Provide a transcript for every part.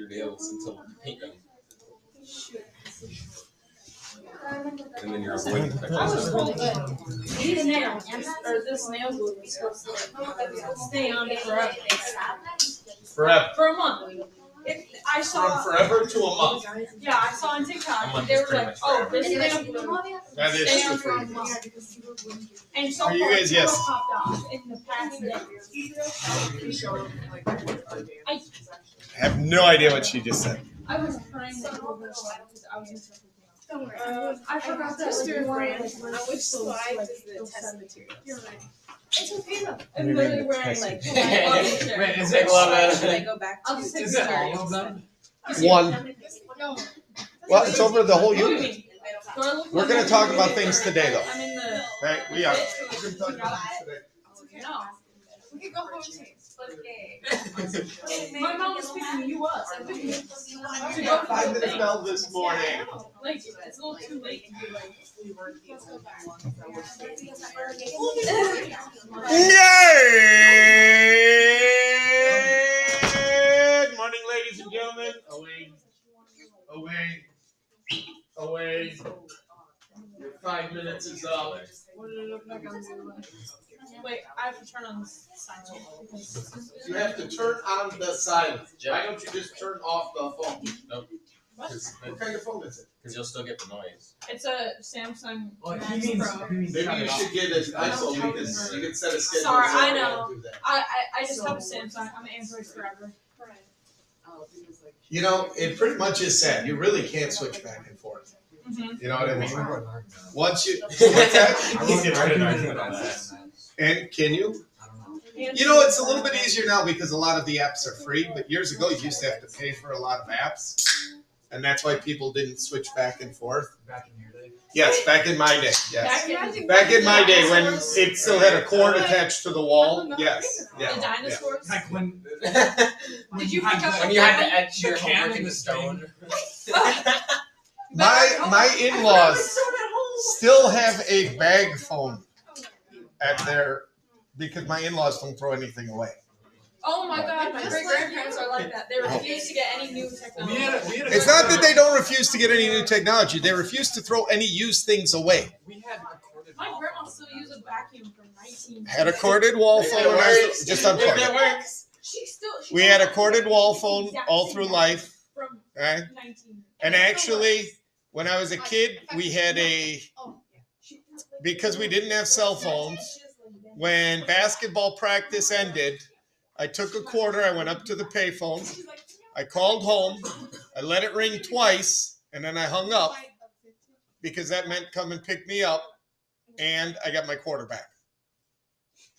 your nails until you paint them. And then you're avoiding That was really good. These nails, or this nail glue was supposed to stay on forever. Forever. For a month. I saw From forever to a month. Yeah, I saw on TikTok. They were like, "Oh, this nail glue That is stay on true. for a month." And so For you far, guys, yes. two popped off in the past day. I have no idea what she just said. I was praying that you were because I was interested. I forgot that like, brand. Which slide is the test material? You're right. It's okay though. I'm literally wearing like. Wait, is it a lot of? Should I go back to Is it all of them? One. No. Well, it's over the whole What do you unit. mean? Do I look We're like gonna I'm talk in about the- things today, though. I'm in the. Right? We are. We're gonna talk about things today. No. We could go home and split My mom was picking you up. I couldn't. We got 5 minutes bell this morning. Like, it's a little too late to be like. Good morning, ladies and gentlemen. Away. Your 5 minutes is up. What did it look like on the Wait, I have to turn on the silent because. You have to turn on the silence. Why don't you just turn off the phone? Nope. What? What kind of phone is it? Because you'll still get the noise. It's a Samsung Well, Max he means, Pro. he means Maybe you should get an iPhone because you can set a schedule. Sorry, so I you know. don't do that. I just have a Samsung. I'm Android forever. You know, it pretty much is sad. You really can't switch back and forth. Mm-hmm. You know what I mean? Once you, what's that? He's getting rid of argument on that. And can you? You know, it's a little bit easier now because a lot of the apps are free, but years ago you used to have to pay for a lot of apps. And that's why people didn't switch back and forth. Back in your day. Yes, back in my day, yes. Back Back in my day when it still had a cord attached to the wall, yes. The Yeah. dinosaurs. Like when Did you pick up When the you had to phone? etch your homework in the stone. My in-laws still have a bag phone at their, because my in-laws don't throw anything away. Oh my god, my great grandparents are like that. They refuse to get any new technology. It's not that they don't refuse to get any new technology. They refuse to throw any used things away. we had recorded My grandma still uses a vacuum from 19. Had a corded wall phone. It works. Just unplug It it. works. We had a corded wall phone all through life. From Right? 19. And actually, when I was a kid, we had because we didn't have cell phones, when basketball practice ended, I took a quarter, I went up to the payphone, I called home, I let it ring twice, and then I hung up because that meant come and pick me up, and I got my quarter back.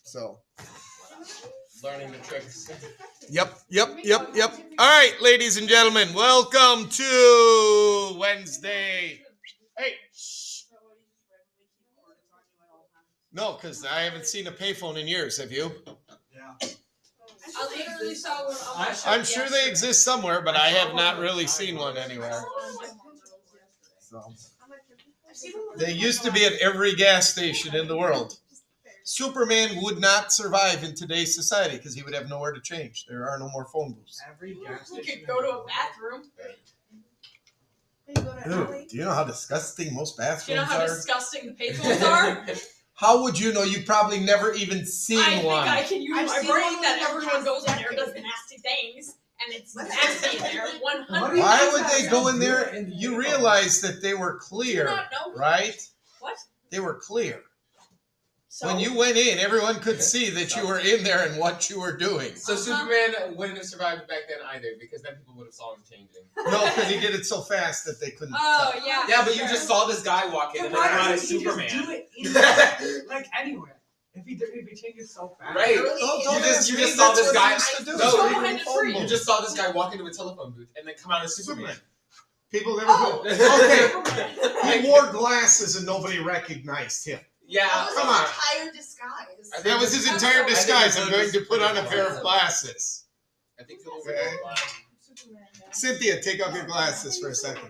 So. Learning the tricks. Yep. All right, ladies and gentlemen, welcome to Wednesday. Hey, shh. No, because I haven't seen a payphone in years. Have you? Yeah. I literally saw one on my I'm sure they exist somewhere, but I have not really seen one anywhere. So. They used to be at every gas station in the world. Superman would not survive in today's society because he would have nowhere to change. There are no more phone booths. Every gas You station. could go to a bathroom. Dude, do you know how disgusting most Do you know bathrooms how are? disgusting the payphones are? How would you know? You've probably never even seen I think one. I can use I've my seen brain one that with everyone goes in there and does plastic. nasty things, and it's nasty in there. 100. Why would they go in there? And you realize that they were Do you clear, not know? right? What? They were clear. So When you went in, everyone could see that you were in there and what you were doing. So Superman wouldn't have survived back then either, because then people would have saw him changing. No, because he did it so fast that they couldn't Oh tell. yeah. Yeah, but you sure. just saw this guy walk in, and then Why not a doesn't he just Superman. do it in, like anywhere? If he changes so fast. Right. Don't You ask just me, saw that's this what guy. he used to do. No, Go Read behind the a phone tree. You book. just saw this guy walk into a telephone booth and then come out as Superman. People never Okay, he wore glasses and nobody recognized him. Yeah. Come on. Entire disguise. I think That was his entire I think disguise. it's I'm going to put on a pair of glasses. I think people were Okay. just blind. Superman, yeah. Cynthia, take off your glasses for a second.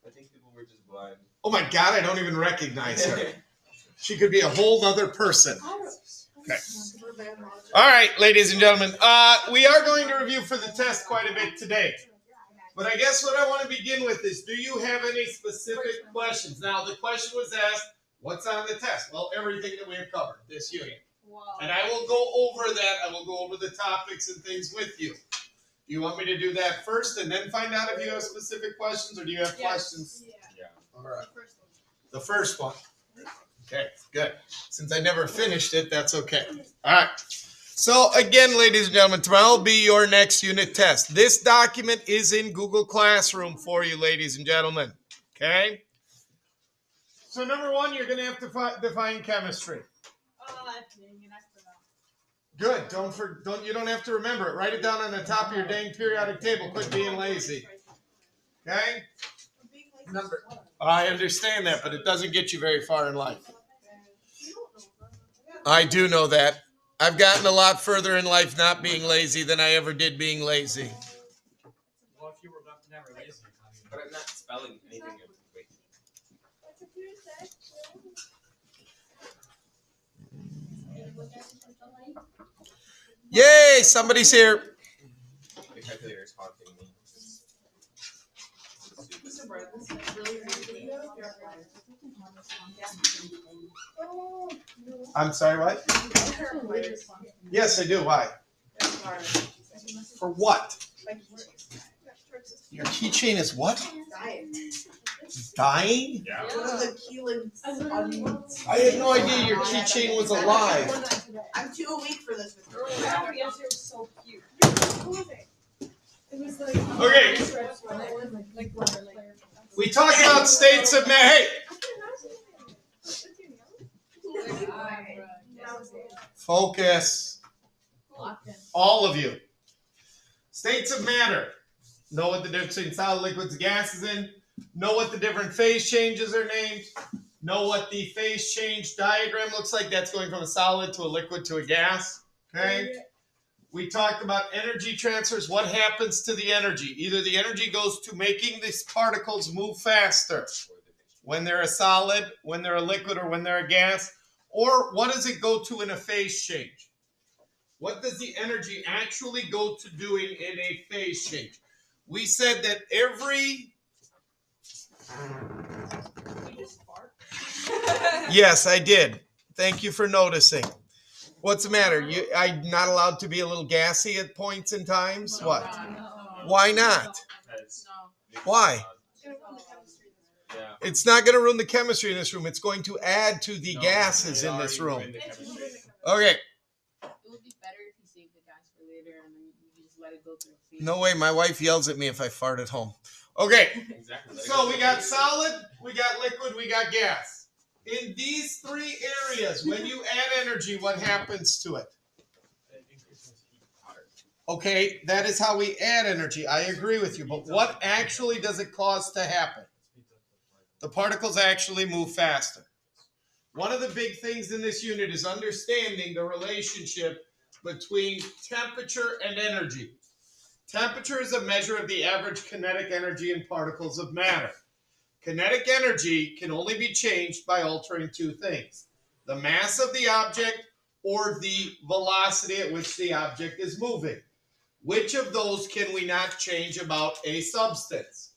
I think people were just blind. Oh my God, I don't even recognize her. She could be a whole other person. Okay. All right, ladies and gentlemen. We are going to review for the test quite a bit today. But I guess what I want to begin with is, do you have any specific questions? Now, the question was asked, what's on the test? Well, everything that we have covered this unit. Wow. And I will go over that. I will go over the topics and things with you. Do you want me to do that first and then find out if you have specific questions, or do you have questions? Yeah. All right. The first one. Okay, good. Since I never finished it, that's okay. All right. So again, ladies and gentlemen, tomorrow will be your next unit test. This document is in Google Classroom for you, ladies and gentlemen. Okay? So number one, you're going to have to define chemistry. Good. You don't have to remember it. Write it down on the top of your dang periodic table. Quit being lazy. Okay? I understand that, but it doesn't get you very far in life. I do know that. I've gotten a lot further in life not being lazy than I ever did being lazy. Well, if you were never lazy, But I'm not spelling anything. Wait. Yay, somebody's here. The calculator is haunting me. I'm sorry, what? Yes, I do. Why? For what? Your keychain is what? Dying? Yeah. I had no idea your keychain was alive. I'm too weak for this. Okay, we talked about states of matter. Hey, focus. All of you. States of matter. Know what the difference between solid, liquids, and gases in. Know what the different phase changes are named. Know what the phase change diagram looks like. That's going from a solid to a liquid to a gas. Okay. We talked about energy transfers. What happens to the energy? Either the energy goes to making these particles move faster when they're a solid, when they're a liquid, or when they're a gas. Or what does it go to in a phase change? What does the energy actually go to doing in a phase change? We said that every... Yes, I did. Thank you for noticing. What's the matter? I'm not allowed to be a little gassy at points and times? What? Why not? Why? Yeah. It's not going to ruin the chemistry in this room. It's going to add to the gases in this room. Okay. It would be better if you saved the gas for later and then you just let it go through. No way. My wife yells at me if I fart at home. Okay. Exactly. So we got solid, we got liquid, we got gas. In these three areas, when you add energy, what happens to it? it increases heat hotter. Okay, that is how we add energy. I agree with you. But what actually does it cause to happen? The particles actually move faster. One of the big things in this unit is understanding the relationship between temperature and energy. Temperature is a measure of the average kinetic energy in particles of matter. Kinetic energy can only be changed by altering two things: the mass of the object or the velocity at which the object is moving. Which of those can we not change about a substance?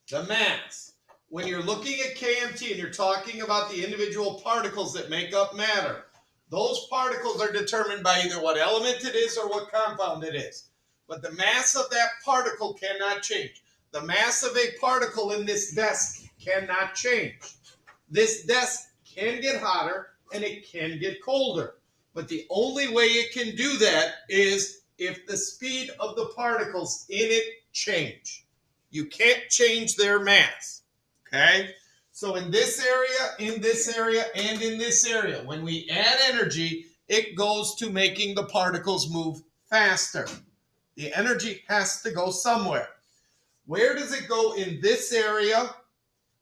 The mass. When you're looking at KMT and you're talking about the individual particles that make up matter, those particles are determined by either what element it is or what compound it is. But the mass of that particle cannot change. The mass of a particle in this desk cannot change. This desk can get hotter and it can get colder. But the only way it can do that is if the speed of the particles in it change. You can't change their mass. Okay? So in this area, and in this area, when we add energy, it goes to making the particles move faster. The energy has to go somewhere. Where does it go in this area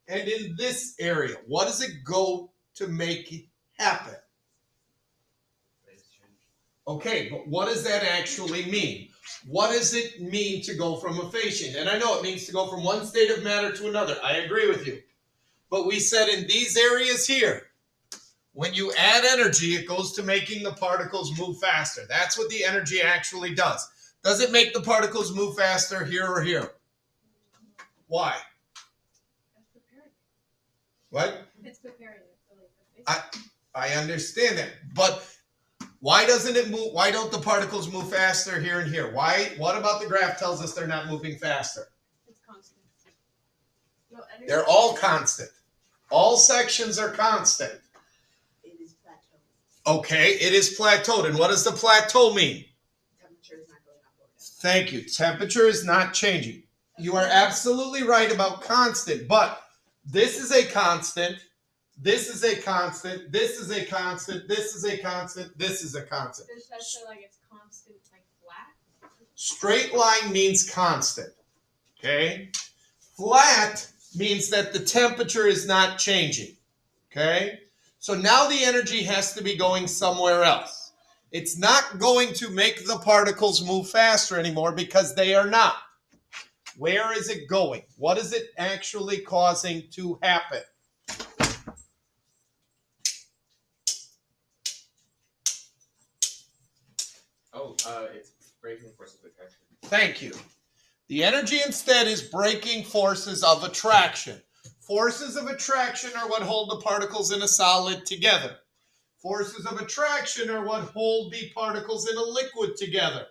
and in this area? What does it go to make it happen? Okay, but what does that actually mean? What does it mean to go from a phase change? And I know it means to go from one state of matter to another. I agree with you. But we said in these areas here, when you add energy, it goes to making the particles move faster. That's what the energy actually does. Does it make the particles move faster here or here? Why? What? It's preparing it for like the face. I understand that, but why doesn't it move? Why don't the particles move faster here and here? Why? What about the graph tells us they're not moving faster? It's constant. No, energy- They're all constant. All sections are constant. It is plateau. Okay, it is plateaued. And what does the plateau mean? Temperature is not going up or down. Thank you. Temperature is not changing. You are absolutely right about constant, but this is a constant. This is a constant. This is a constant. This is a constant. This is a constant. Does that say like it's constant, like flat? Straight line means constant. Okay? Flat means that the temperature is not changing. Okay? So now the energy has to be going somewhere else. It's not going to make the particles move faster anymore because they are not. Where is it going? What is it actually causing to happen? Oh, it's breaking forces of attraction. Thank you. The energy instead is breaking forces of attraction. Forces of attraction are what hold the particles in a solid together. Forces of attraction are what hold the particles in a liquid together.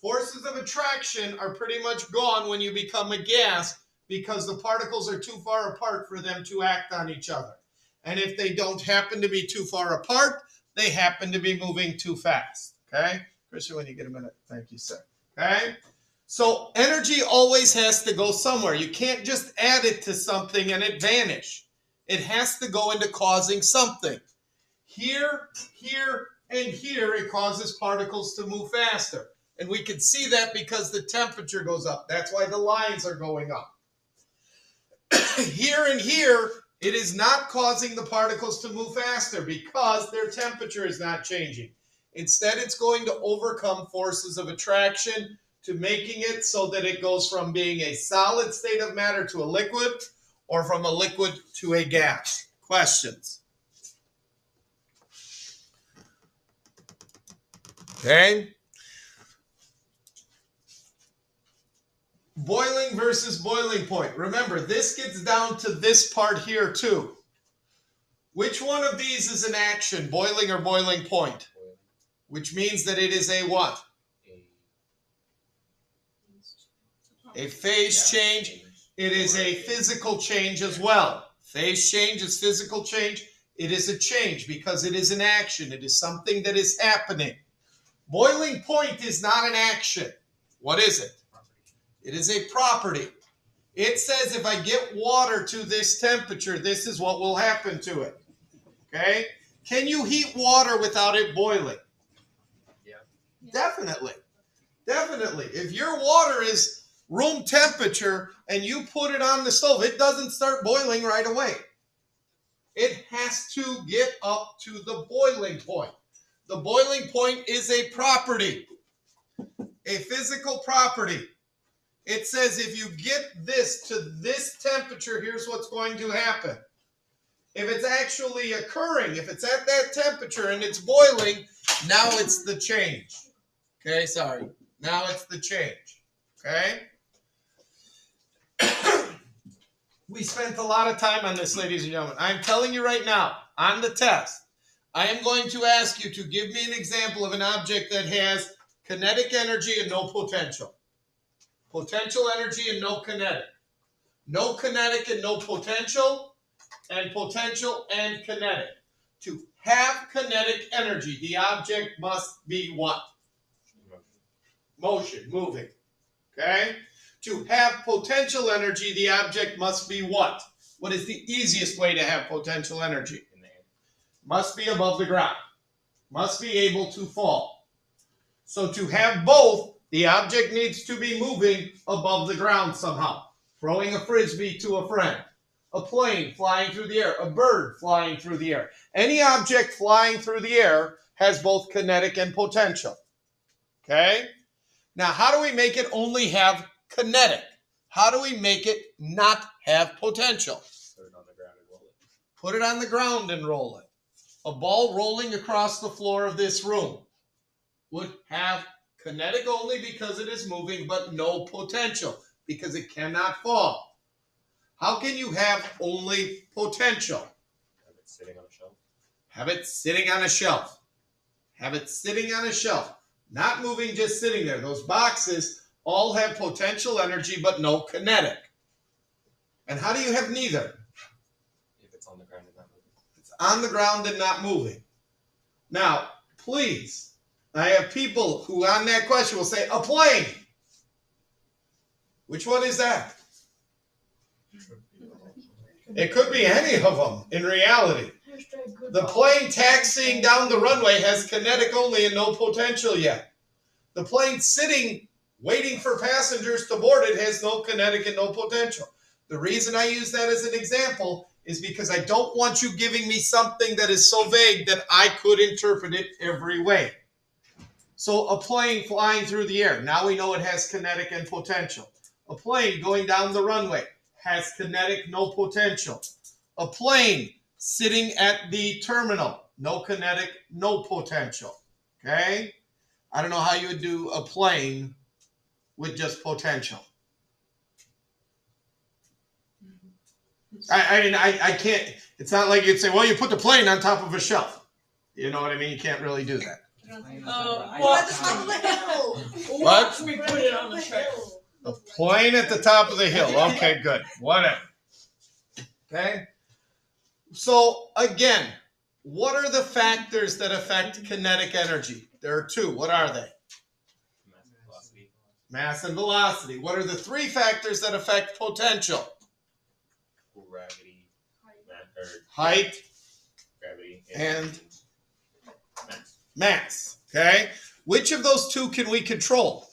Forces of attraction are pretty much gone when you become a gas because the particles are too far apart for them to act on each other. And if they don't happen to be too far apart, they happen to be moving too fast. Okay? Christian, when you get a minute, thank you, sir. Okay? So energy always has to go somewhere. You can't just add it to something and it vanish. It has to go into causing something. Here, here, and here, it causes particles to move faster. And we can see that because the temperature goes up. That's why the lines are going up. Here and here, it is not causing the particles to move faster because their temperature is not changing. Instead, it's going to overcome forces of attraction to making it so that it goes from being a solid state of matter to a liquid or from a liquid to a gas. Questions? Okay. Boiling versus boiling point. Remember, this gets down to this part here too. Which one of these is an action, boiling or boiling point? Which means that it is a what? A phase change. It is a physical change as well. Phase change is physical change. It is a change because it is an action. It is something that is happening. Boiling point is not an action. What is it? It is a property. It says if I get water to this temperature, this is what will happen to it. Okay? Can you heat water without it boiling? Yeah. Definitely. Definitely. If your water is room temperature and you put it on the stove, it doesn't start boiling right away. It has to get up to the boiling point. The boiling point is a property, a physical property. It says if you get this to this temperature, here's what's going to happen. If it's actually occurring, if it's at that temperature and it's boiling, now it's the change. Okay, sorry. Now it's the change. Okay? We spent a lot of time on this, ladies and gentlemen. I'm telling you right now, on the test, I am going to ask you to give me an example of an object that has kinetic energy and no potential. Potential energy and no kinetic. No kinetic and no potential, and potential and kinetic. To have kinetic energy, the object must be what? Motion, moving. Okay? To have potential energy, the object must be what? What is the easiest way to have potential energy? In the air. Must be above the ground. Must be able to fall. So to have both, the object needs to be moving above the ground somehow. Throwing a frisbee to a friend. A plane flying through the air. A bird flying through the air. Any object flying through the air has both kinetic and potential. Okay? Now, how do we make it only have kinetic? How do we make it not have potential? Put it on the ground and roll it. Put it on the ground and roll it. A ball rolling across the floor of this room would have Kinetic only because it is moving, but no potential because it cannot fall. How can you have only potential? Have it sitting on a shelf. Have it sitting on a shelf. Have it sitting on a shelf. Not moving, just sitting there. Those boxes all have potential energy, but no kinetic. And how do you have neither? If it's on the ground and not moving. It's on the ground and not moving. Now, please, I have people who on that question will say, a plane. Which one is that? It could be any of them in reality. The plane taxiing down the runway has kinetic only and no potential yet. The plane sitting, waiting for passengers to board it has no kinetic and no potential. The reason I use that as an example is because I don't want you giving me something that is so vague that I could interpret it every way. So a plane flying through the air, now we know it has kinetic and potential. A plane going down the runway has kinetic, no potential. A plane sitting at the terminal, no kinetic, no potential. Okay? I don't know how you would do a plane with just potential. I can't, it's not like you'd say, well, you put the plane on top of a shelf. You know what I mean? You can't really do that. What? We put it on the track. A plane at the top of the hill. Okay, good. Whatever. Okay? So, again, what are the factors that affect kinetic energy? There are two. What are they? Mass and velocity. Mass and velocity. What are the three factors that affect potential? Gravity. Height Gravity. and mass. mass. Okay? Which of those two can we control?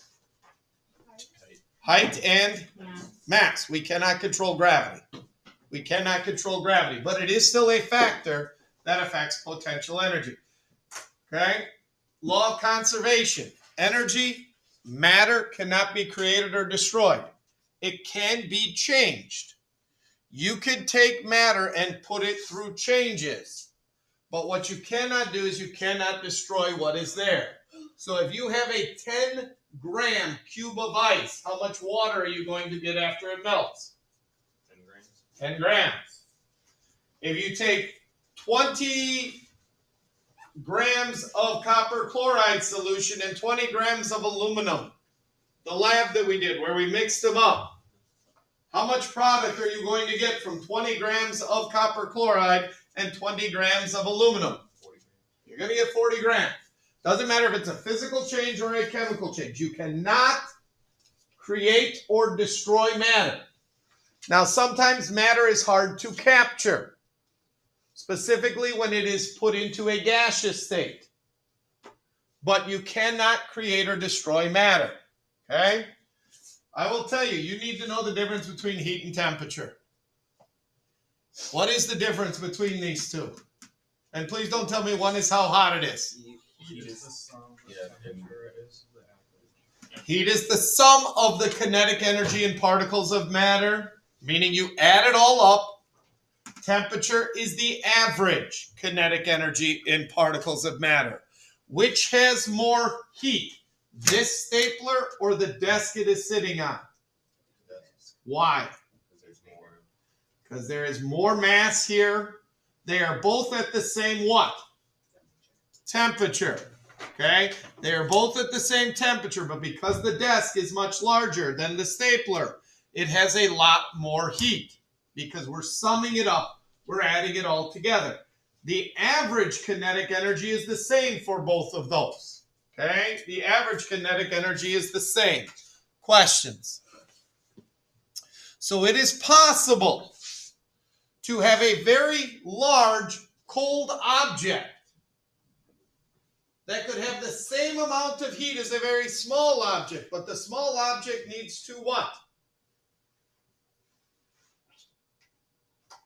Height and mass. We cannot control gravity. We cannot control gravity, but it is still a factor that affects potential energy. Okay? Law of conservation. Energy, matter cannot be created or destroyed. It can be changed. You could take matter and put it through changes, but what you cannot do is you cannot destroy what is there. So if you have a 10-gram cube of ice, how much water are you going to get after it melts? 10 grams. 10 grams. If you take 20 grams of copper chloride solution and 20 grams of aluminum, the lab that we did where we mixed them up, how much product are you going to get from 20 grams of copper chloride and 20 grams of aluminum? 40 grams. You're going to get 40 grams. Doesn't matter if it's a physical change or a chemical change. You cannot create or destroy matter. Now, sometimes matter is hard to capture, specifically when it is put into a gaseous state. But you cannot create or destroy matter. Okay? I will tell you, you need to know the difference between heat and temperature. What is the difference between these two? And please don't tell me one is how hot it is. Heat is the sum. Heat is the sum of the kinetic energy in particles of matter, meaning you add it all up. Temperature is the average kinetic energy in particles of matter. Which has more heat? This stapler or the desk it is sitting on? Why? Because there is more mass here. They are both at the same what? Temperature. Okay? They are both at the same temperature, but because the desk is much larger than the stapler, it has a lot more heat because we're summing it up. We're adding it all together. The average kinetic energy is the same for both of those. Okay? The average kinetic energy is the same. Questions? So it is possible to have a very large cold object that could have the same amount of heat as a very small object, but the small object needs to what?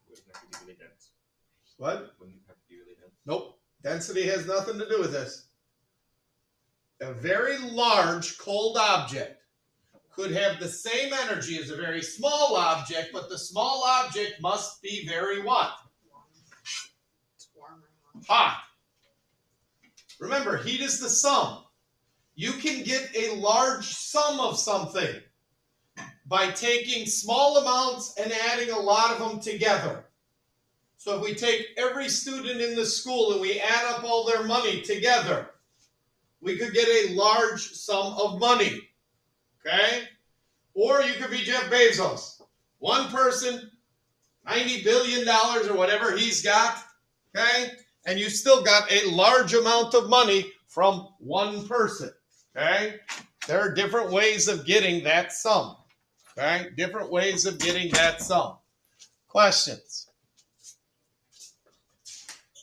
Wouldn't have to be really dense. What? Wouldn't have to be really dense. Nope. Density has nothing to do with this. A very large cold object could have the same energy as a very small object, but the small object must be very what? It's warmer. Hot. Remember, heat is the sum. You can get a large sum of something by taking small amounts and adding a lot of them together. So if we take every student in the school and we add up all their money together, we could get a large sum of money. Okay? Or you could be Jeff Bezos. One person, $90 billion or whatever he's got, okay? And you still got a large amount of money from one person, okay? There are different ways of getting that sum, okay? Different ways of getting that sum. Questions?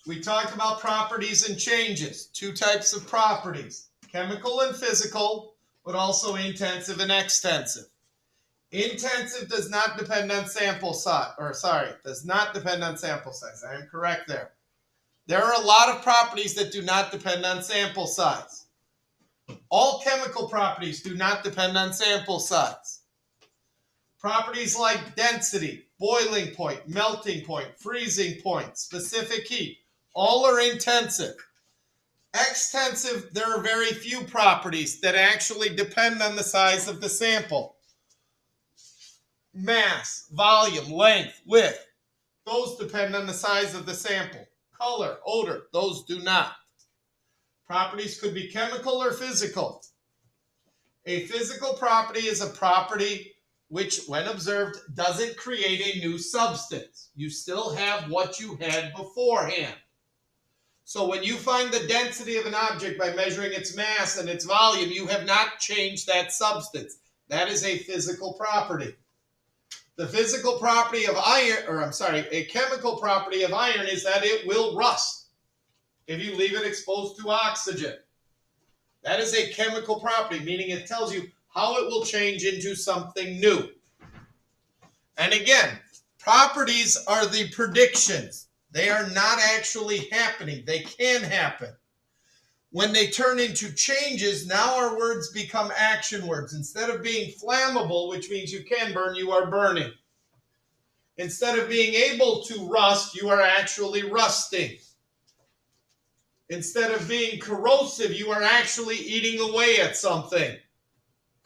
We talked about properties and changes. Two types of properties, chemical and physical, but also intensive and extensive. Intensive does not depend on sample size, does not depend on sample size. I am correct there. There are a lot of properties that do not depend on sample size. All chemical properties do not depend on sample size. Properties like density, boiling point, melting point, freezing point, specific heat, all are intensive. Extensive, there are very few properties that actually depend on the size of the sample. Mass, volume, length, width, those depend on the size of the sample. Color, odor, those do not. Properties could be chemical or physical. A physical property is a property which, when observed, doesn't create a new substance. You still have what you had beforehand. So when you find the density of an object by measuring its mass and its volume, you have not changed that substance. That is a physical property. The physical property of iron, a chemical property of iron is that it will rust if you leave it exposed to oxygen. That is a chemical property, meaning it tells you how it will change into something new. And again, properties are the predictions. They are not actually happening. They can happen. When they turn into changes, now our words become action words. Instead of being flammable, which means you can burn, you are burning. Instead of being able to rust, you are actually rusting. Instead of being corrosive, you are actually eating away at something.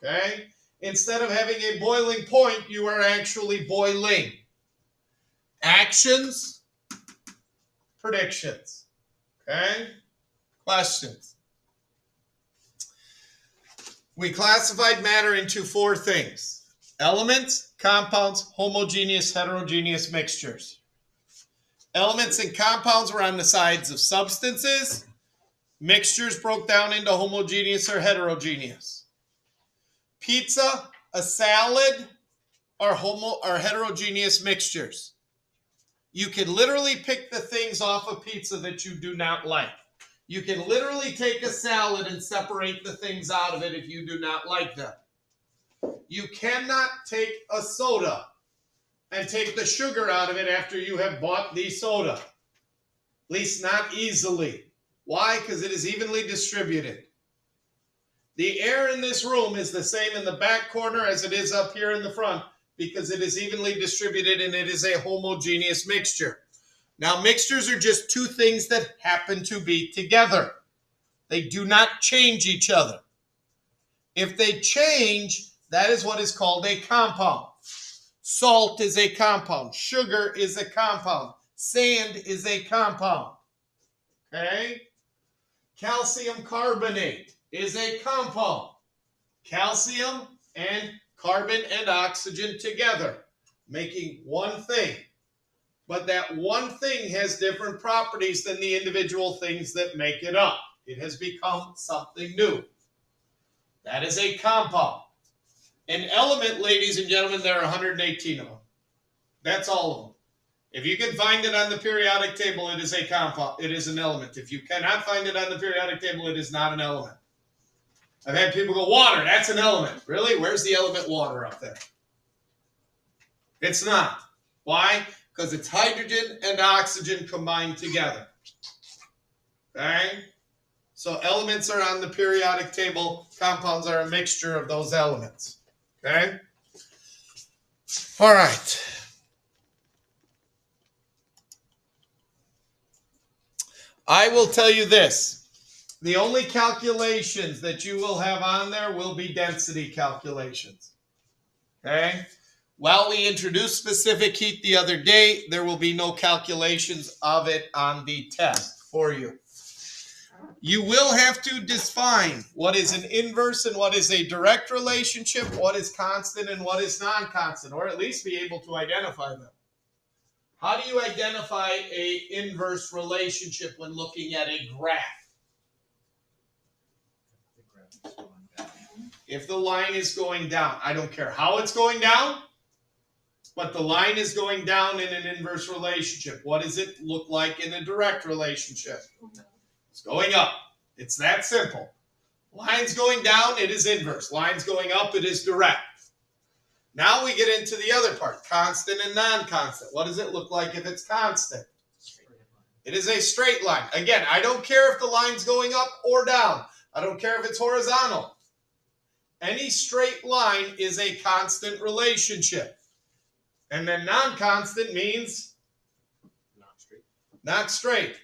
Okay? Instead of having a boiling point, you are actually boiling. Actions, predictions. Okay? Questions? We classified matter into four things: elements, compounds, homogeneous, heterogeneous mixtures. Elements and compounds were on the sides of substances. Mixtures broke down into homogeneous or heterogeneous. Pizza, a salad, are heterogeneous mixtures. You can literally pick the things off a pizza that you do not like. You can literally take a salad and separate the things out of it if you do not like them. You cannot take a soda and take the sugar out of it after you have bought the soda. At least not easily. Why? Because it is evenly distributed. The air in this room is the same in the back corner as it is up here in the front, because it is evenly distributed and it is a homogeneous mixture. Now, mixtures are just two things that happen to be together. They do not change each other. If they change, that is what is called a compound. Salt is a compound. Sugar is a compound. Sand is a compound. Okay? Calcium carbonate is a compound. Calcium and carbon and oxygen together, making one thing. But that one thing has different properties than the individual things that make it up. It has become something new. That is a compound. An element, ladies and gentlemen, there are 118 of them. That's all of them. If you can find it on the periodic table, it is a compound. It is an element. If you cannot find it on the periodic table, it is not an element. I've had people go, water, that's an element. Really? Where's the element water up there? It's not. Why? Because it's hydrogen and oxygen combined together. Okay? So elements are on the periodic table. Compounds are a mixture of those elements. Okay? All right. I will tell you this. The only calculations that you will have on there will be density calculations. Okay? While we introduced specific heat the other day, there will be no calculations of it on the test for you. You will have to define what is an inverse and what is a direct relationship, what is constant and what is non-constant, or at least be able to identify them. How do you identify an inverse relationship when looking at a graph? If the line is going down, I don't care how it's going down, but the line is going down in an inverse relationship. What does it look like in a direct relationship? It's going up. It's that simple. Line's going down, it is inverse. Line's going up, it is direct. Now we get into the other part, constant and non-constant. What does it look like if it's constant? It is a straight line. Again, I don't care if the line's going up or down. I don't care if it's horizontal. Any straight line is a constant relationship. And then non-constant means Not straight. not straight.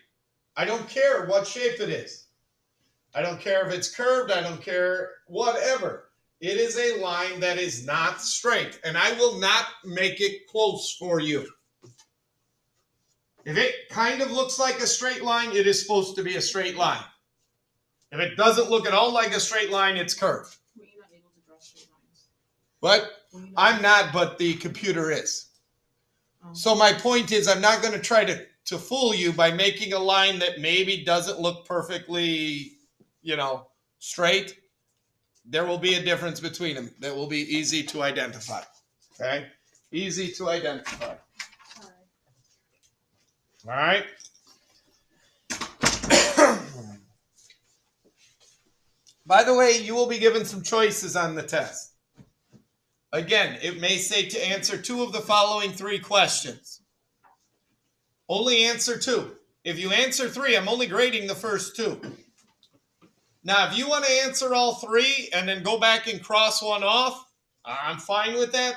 I don't care what shape it is. I don't care if it's curved. I don't care whatever. It is a line that is not straight. And I will not make it close for you. If it kind of looks like a straight line, it is supposed to be a straight line. If it doesn't look at all like a straight line, it's curved. Were you not able to draw straight lines? But Were you not- I'm not, but the computer is. So my point is, I'm not going to try to fool you by making a line that maybe doesn't look perfectly, straight. There will be a difference between them that will be easy to identify. Okay? Easy to identify. Sorry. All right? By the way, you will be given some choices on the test. Again, it may say to answer 2 of the following 3 questions. Only answer 2. If you answer 3, I'm only grading the first 2. Now, if you want to answer all 3 and then go back and cross one off, I'm fine with that.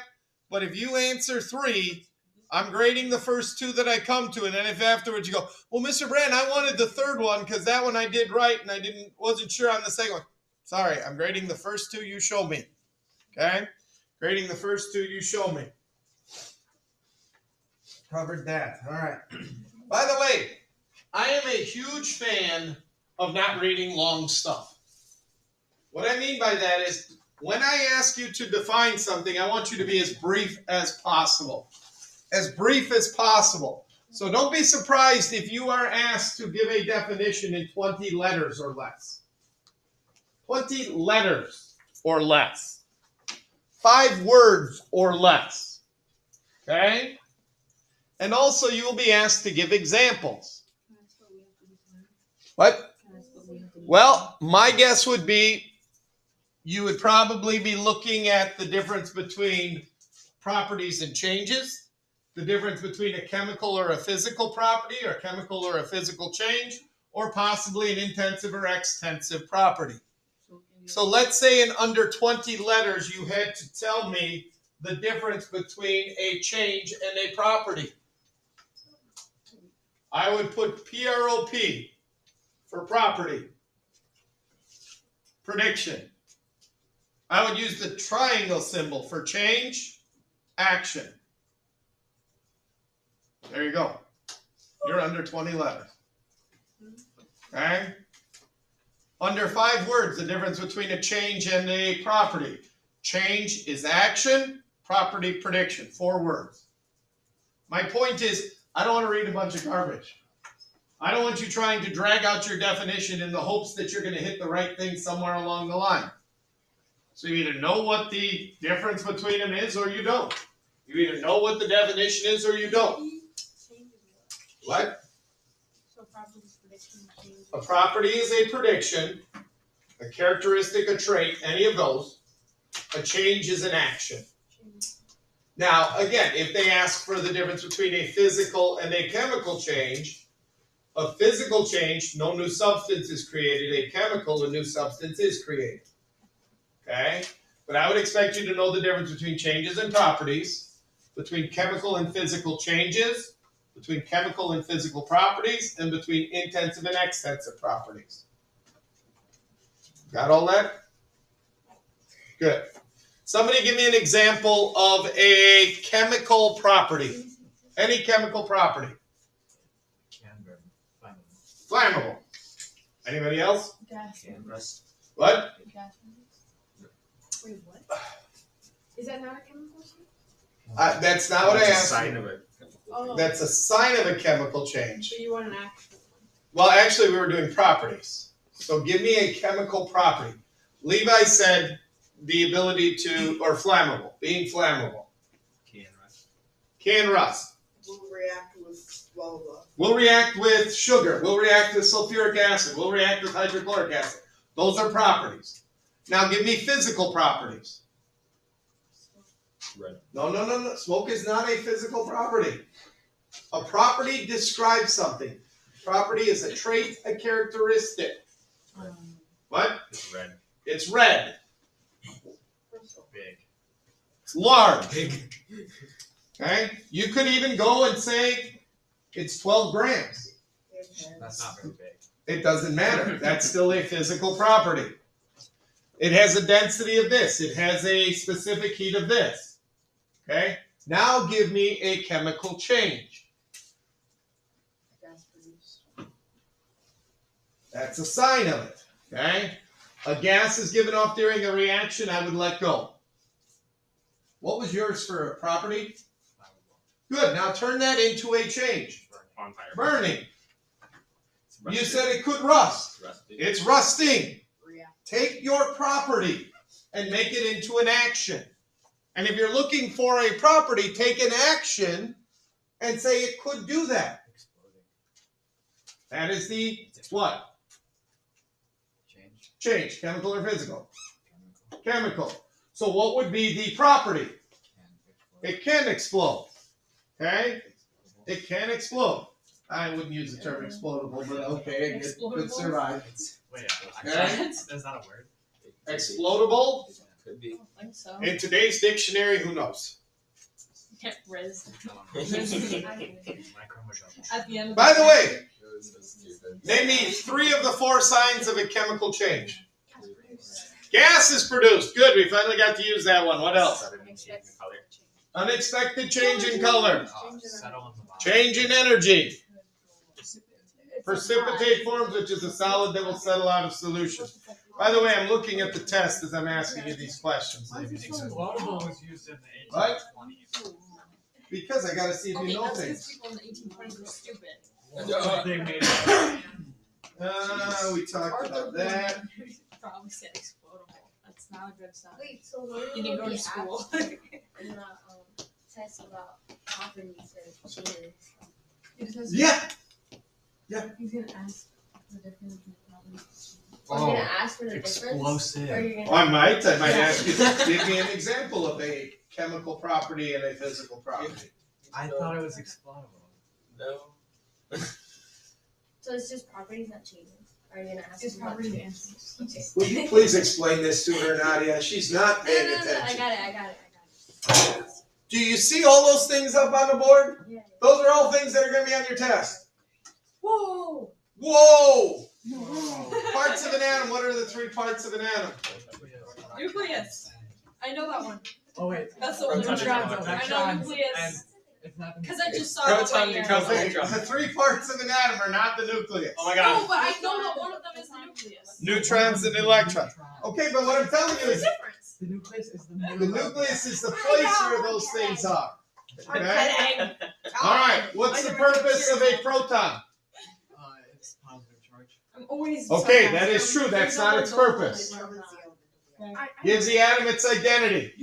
But if you answer 3, I'm grading the first 2 that I come to. And then if afterwards you go, well, Mr. Brand, I wanted the 3rd one because that one I did right and I wasn't sure on the second one. Sorry, I'm grading the first 2 you show me. Okay? Grading the first 2 you show me. Covered that. All right. By the way, I am a huge fan of not reading long stuff. What I mean by that is when I ask you to define something, I want you to be as brief as possible. As brief as possible. So don't be surprised if you are asked to give a definition in 20 letters or less. 20 letters or less. 5 words or less. Okay? And also you will be asked to give examples. Can I ask what we have to define? What? Can I ask what we have to define? Well, my guess would be you would probably be looking at the difference between properties and changes, the difference between a chemical or a physical property, or a chemical or a physical change, or possibly an intensive or extensive property. So let's say in under 20 letters you had to tell me the difference between a change and a property. I would put PROP for property. Prediction. I would use the triangle symbol for change, action. There you go. You're under 20 letters. Okay? Under 5 words, the difference between a change and a property. Change is action, property prediction. 4 words. My point is, I don't want to read a bunch of garbage. I don't want you trying to drag out your definition in the hopes that you're going to hit the right thing somewhere along the line. So you either know what the difference between them is or you don't. You either know what the definition is or you don't. What? So properties, prediction, change. A property is a prediction, a characteristic, a trait, any of those. A change is an action. Now, again, if they ask for the difference between a physical and a chemical change, a physical change, no new substance is created. A chemical, a new substance is created. Okay? But I would expect you to know the difference between changes and properties, between chemical and physical changes, between chemical and physical properties, and between intensive and extensive properties. Got all that? Good. Somebody give me an example of a chemical property. Any chemical property. Can burn. Flammable. Anybody else? Gas. Can rust. What? Gas. Wait, what? Is that not a chemical? That's not what I It's a asked. sign you. of it. Oh. That's a sign of a chemical change. So you want an actual one? Well, actually, we were doing properties. So give me a chemical property. Levi said the ability to, or flammable, being flammable. Can rust. Can rust. Will react with blah blah blah. Will react with sugar. Will react with sulfuric acid. Will react with hydrochloric acid. Those are properties. Now give me physical properties. Red. No. Smoke is not a physical property. A property describes something. Property is a trait, a characteristic. What? It's red. It's red. Big. It's large. Big. Okay? You could even go and say it's 12 grams. That's not very big. It doesn't matter. That's still a physical property. It has a density of this. It has a specific heat of this. Okay? Now give me a chemical change. Gas produced. That's a sign of it. Okay? A gas is given off during a reaction, I would let go. What was yours for a property? Good. Now turn that into a change. On fire. Burning. It's You rusty. said it could rust. Rusty. It's rusting. React. Take your property and make it into an action. And if you're looking for a property, take an action and say it could do that. Exploding. That is the what? Change. Change, chemical or physical? Chemical. Chemical. So what would be the property? Can explode. It can explode. Okay? It can explode. I wouldn't use the term explodable, but okay, it could survive. Wait, Okay. that's not a word. Explodable? Could be. I don't think so. In today's dictionary, who knows? Can't res. My chromosome. At the end of By the way, It was so stupid. name me 3 of the 4 signs of a chemical change. Gas is produced. Good, we finally got to use that one. What else? Sudden change in color. Unexpected change in color. Settle on the bottom. Change in energy. Precipitate forms, which is a solid that will settle out of solution. By the way, I'm looking at the test as I'm asking you these questions. Explodable was used in the What? 1820s. Because I gotta see if you Okay, know that's because things. people in the 1820s were stupid. They made it. We talked about that. Probably said explodable. That's not a good sign. Wait, so what You didn't go to school. in the test about properties or changes? Yeah. He's gonna ask the difference between properties. Are you gonna ask for the difference? Or Explosive. you're Oh, gonna I might ask you to give me an example of a chemical property and a physical property. I thought it was explodable. No. so it's just properties, not changes. Are you gonna ask It's about property changes? answers. Okay. Will you please explain this to her, Nadia? She's not paying I attention. got it. Do you see all those things up on the board? Yeah. Those are all things that are going to be on your test. Whoa! Whoa! Parts of an atom. What are the 3 parts of an atom? Nucleus. I know that one. Oh wait. That's the one. Protons, I know electrons, nucleus. It's not the Because I just saw Proton, it right neutron, here. electron. The 3 parts of an atom are not the nucleus. Oh my No, god. but I know that one of them is the nucleus. Neutrons and electrons. Okay, but what I'm telling you What's is the difference? The nucleus is the the nucleus is the place where those things are. I'm Okay? kidding. All right. What's the purpose of a proton? It's positive charge. I'm always. Okay, that is true. That's not its purpose. Gives the atom its identity.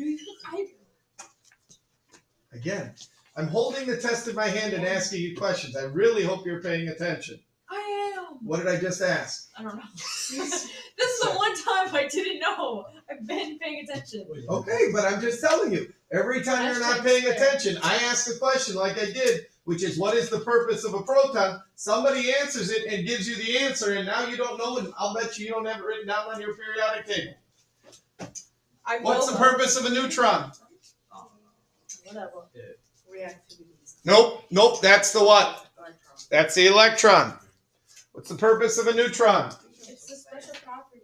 Again, I'm holding the test in my hand and asking you questions. I really hope you're paying attention. I am. What did I just ask? I don't know. This is the one time I didn't know. I've been paying attention. Okay, but I'm just telling you. Every time you're not paying attention, I ask a question like I did, which is what is the purpose of a proton? Somebody answers it and gives you the answer, and now you don't know, and I'll bet you don't have it written down on your periodic table. I What's will the purpose of a neutron? Whatever. Reactivity. Nope, that's the what? Electron. That's the electron. What's the purpose of a neutron? It's a special property.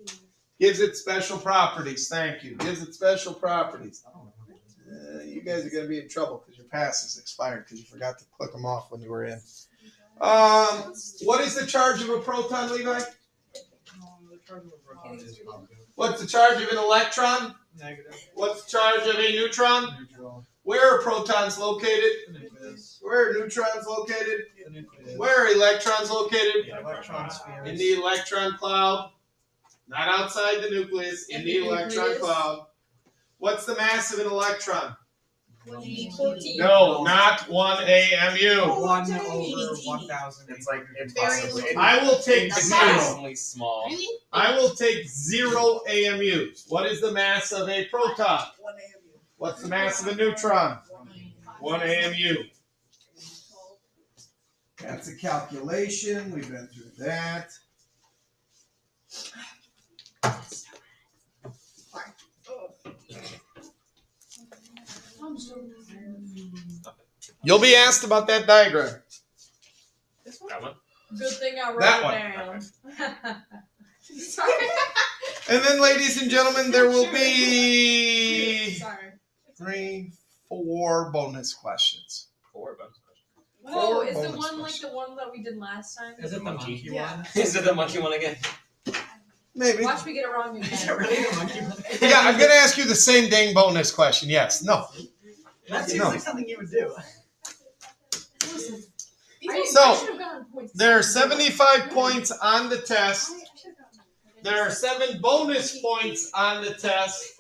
Gives it special properties. Thank you. Gives it special properties. You guys are going to be in trouble because your pass is expired because you forgot to click them off when you were in. What is the charge of a proton, Levi? The charge of a proton is positive. What's the charge of an electron? Negative. What's the charge of a neutron? Neutral. Where are protons located? The nucleus. Where are neutrons located? The nucleus. Where are electrons located? The electron spheres. In the electron cloud. Not outside the nucleus, in the electron cloud. What's the mass of an electron? 14. No, not 1 AMU. 1 over 1,000. It's like impossible. I will take It's zero. extremely small. I will take 0 AMUs. What is the mass of a proton? 1 AMU. What's the mass of a neutron? 1 AMU. That's a calculation. We've been through that. You'll be asked about that diagram. That one? Good thing I wrote That it one. down. Sorry. And then, ladies and gentlemen, there will be Sorry. 3, 4 bonus questions. 4 bonus questions. Whoa, is the bonus one like questions. the one that we did last time? Is it the monkey Yeah. one? Is it the monkey one again? Maybe. Watch me get it wrong Is it again. really the monkey one? Yeah, I'm going to ask you the same dang bonus question. Yes. No. That seems No. like something you would do. So, there are 75 points on the test. There are 7 bonus points on the test.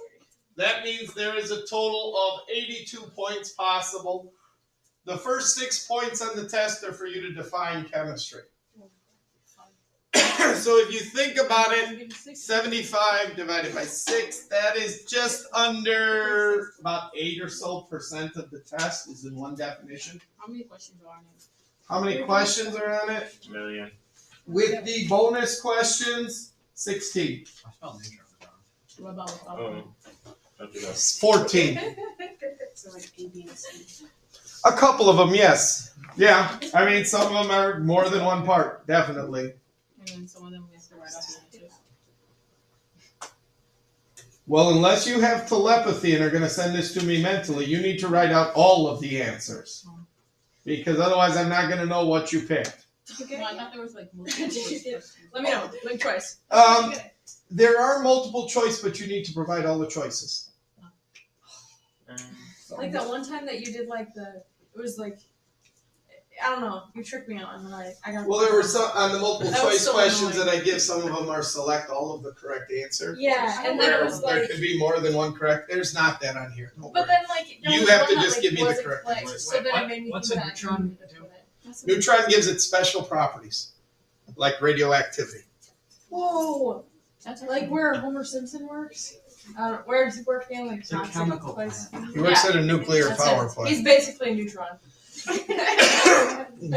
That means there is a total of 82 points possible. The first 6 points on the test are for you to define chemistry. So if you think about it, 75 divided by 6, that is just under about 8% or so of the test is in one definition. How many questions are on it? How many questions are on it? A million. With the bonus questions, 16. I spelled nature wrong. What about Oh. Don't do that. 14. So like A, B, and C. A couple of them, yes. Yeah, I mean, some of them are more than one part, definitely. And then some of them we have to write off the answers. Well, unless you have telepathy and are going to send this to me mentally, you need to write out all of the answers. Because otherwise, I'm not going to know what you picked. Okay. No, I thought there was like multiple choice. Let me know. Link choice. There are multiple choice, but you need to provide all the choices. Like that one time that you did like it was like, I don't know, you tricked me out and then I got. Well, there were some on the multiple That was choice so questions annoying. that I give. Some of them are select all of the correct answer. Yeah, and then it There, was there like, could be more than one correct. There's not that on here. Don't but worry. then like there You was have one to that, just like, give me the wasn't correct clicked, answer. So then it made me What's think a that I neutron needed to do? put it. Neutron gives it special properties, like radioactivity. Whoa! That's like where Homer Simpson works. Where does he work again? Like The toxic chemical place. He works at a nuclear That's power it. plant. He's basically a neutron.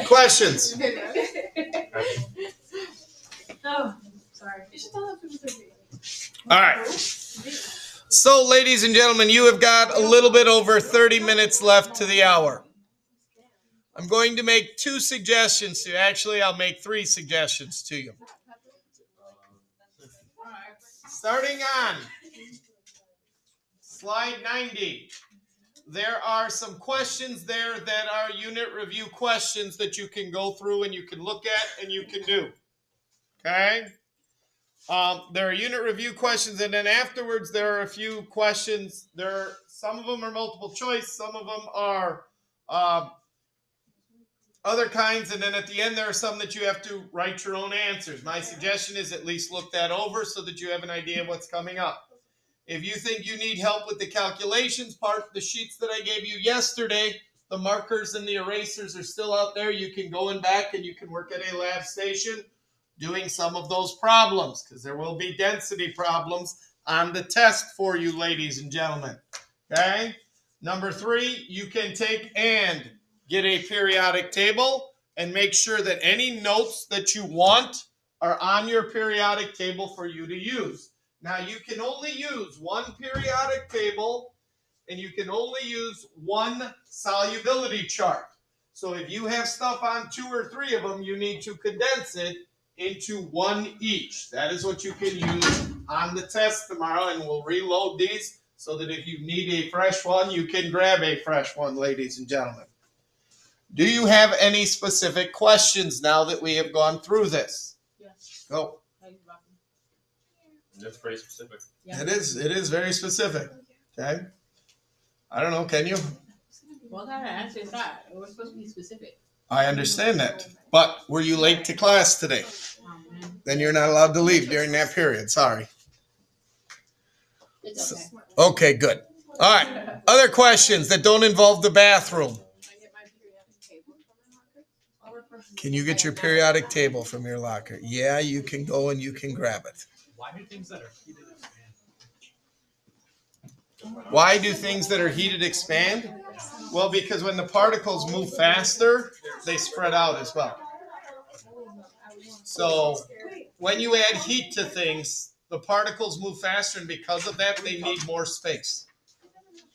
Questions? Oh, sorry. You should tell that people to read. All right. So, ladies and gentlemen, you have got a little bit over 30 minutes left to the hour. I'm going to make 2 suggestions to you. Actually, I'll make 3 suggestions to you. Starting on slide 90, there are some questions there that are unit review questions that you can go through and you can look at and you can do. Okay? There are unit review questions, and then afterwards there are a few questions. Some of them are multiple choice, some of them are other kinds, and then at the end there are some that you have to write your own answers. My suggestion is at least look that over so that you have an idea of what's coming up. If you think you need help with the calculations part, the sheets that I gave you yesterday, the markers and the erasers are still out there. You can go in back and you can work at a lab station doing some of those problems, because there will be density problems on the test for you, ladies and gentlemen. Okay? Number 3, you can take and get a periodic table and make sure that any notes that you want are on your periodic table for you to use. Now, you can only use one periodic table and you can only use one solubility chart. So if you have stuff on 2 or 3 of them, you need to condense it into one each. That is what you can use on the test tomorrow, and we'll reload these so that if you need a fresh one, you can grab a fresh one, ladies and gentlemen. Do you have any specific questions now that we have gone through this? Yes. Go. That's pretty specific. Yeah. It is very specific. Okay. I don't know, can you? Well, that answer is that. It was supposed to be specific. I understand that. But were you late to class today? Oh, man. Then you're not allowed to leave during that period. Sorry. It's okay. Okay, good. All right. Other questions that don't involve the bathroom? Can you get your periodic table from your locker? Yeah, you can go and you can grab it. Why do things that are heated expand? Why do things that are heated expand? Well, because when the particles move faster, they spread out as well. So when you add heat to things, the particles move faster, and because of that, they need more space.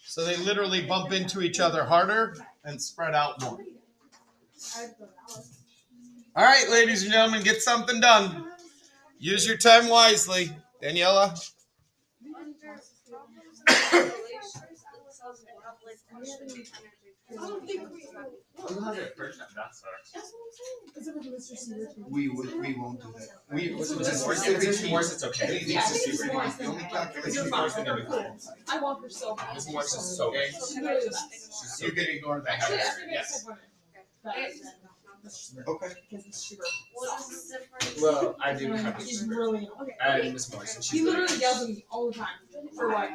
So they literally bump into each other harder and spread out more. All right, ladies and gentlemen, get something done. Use your time wisely. Daniela? That sucks. We won't do that. We If it's Morse, it's okay. Anything It's to just do super with easy. the only calculation It's Morse and everything. I want her so bad. Miss Morse is so good. She's really the best. She's so You can good. ignore I that. have her. Yesterday I Yes. said women. Better than Okay. because it's super. Well, I do have She's this. really okay. And Miss Morse, and He she's literally very yells at me all the time for what?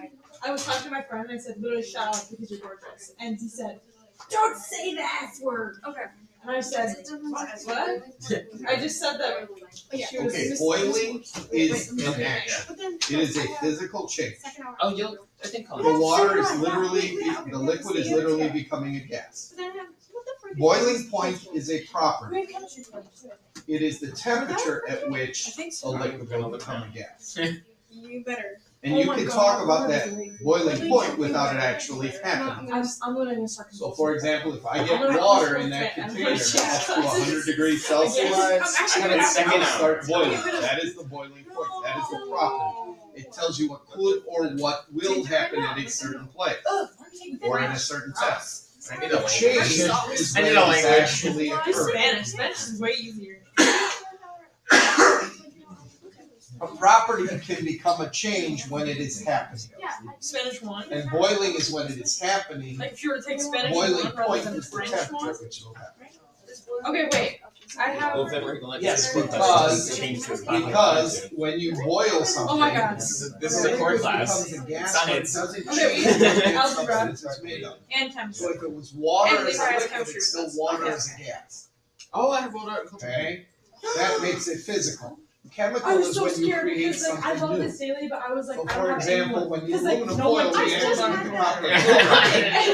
I was talking to my friend and I said, literally shout out because you're gorgeous. And he said, don't say the S word. Okay. And I said, what? I just said that she was Okay, boiling is an action. But then, It is a physical change. second hour. Oh, you'll. I think. The water is literally, the liquid is literally becoming a gas. But then I have, what the frick is Boiling point is a property. We have chemistry class too. It is the temperature at I which think a so. liquid will become a gas. You better. And Oh you my can God, talk about what that is it? boiling point without it actually happening. I'm literally start. So for example, if I get water in that container up to 100 degrees Celsius, I'm I actually have it second it'll hour. start boiling. That is the boiling point. That is the property. It tells you what could or what will happen at a certain place or in a certain test. I need a The language. change is I when need a it's language. actually Just occurring. Spanish. Spanish is way easier. A property can become a change when it is happening. Spanish one. And boiling is when it is happening. Like if you were to take Spanish Boiling one rather point than is the French temperature one. at which it will happen. Okay, wait. I have. Well, then we're gonna let Yes, this because- change to Because when you boil something, Oh my God. This is a core class. It becomes a gas, but it Science. doesn't Okay, change the algebra. substance it's made of. And So chemistry. if it was water And as a liberalized liquid, chemistry. it's still water as a gas. Oh, I have rolled out. Okay? That makes it physical. I Chemical was is so when you scared create because like I love something new. this daily, but I was like, So I don't for have example, anyone. when the 'Cause, like, aluminum no one foil just reacts had with the that. copper And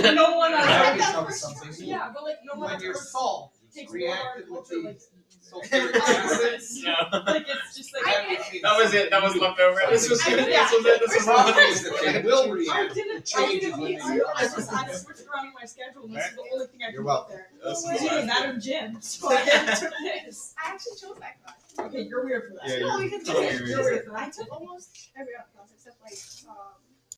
chloride, no one that on becomes something new. Yeah, but like no one When on your Earth salt takes reacted water with culture, the like, sulfuric acid, like it's just like That was it. That was left over. This was good. This was it. This the was problem fun. is that they will I react. didn't. It changes when they I react. switched around my schedule. And this is the only thing I You're could welcome. put there. That's Because either that or gym. So I took this. I actually chose that class. Okay, you're weird for that. Yeah, No, you're because totally you're You're weird for I that. took almost every other class except like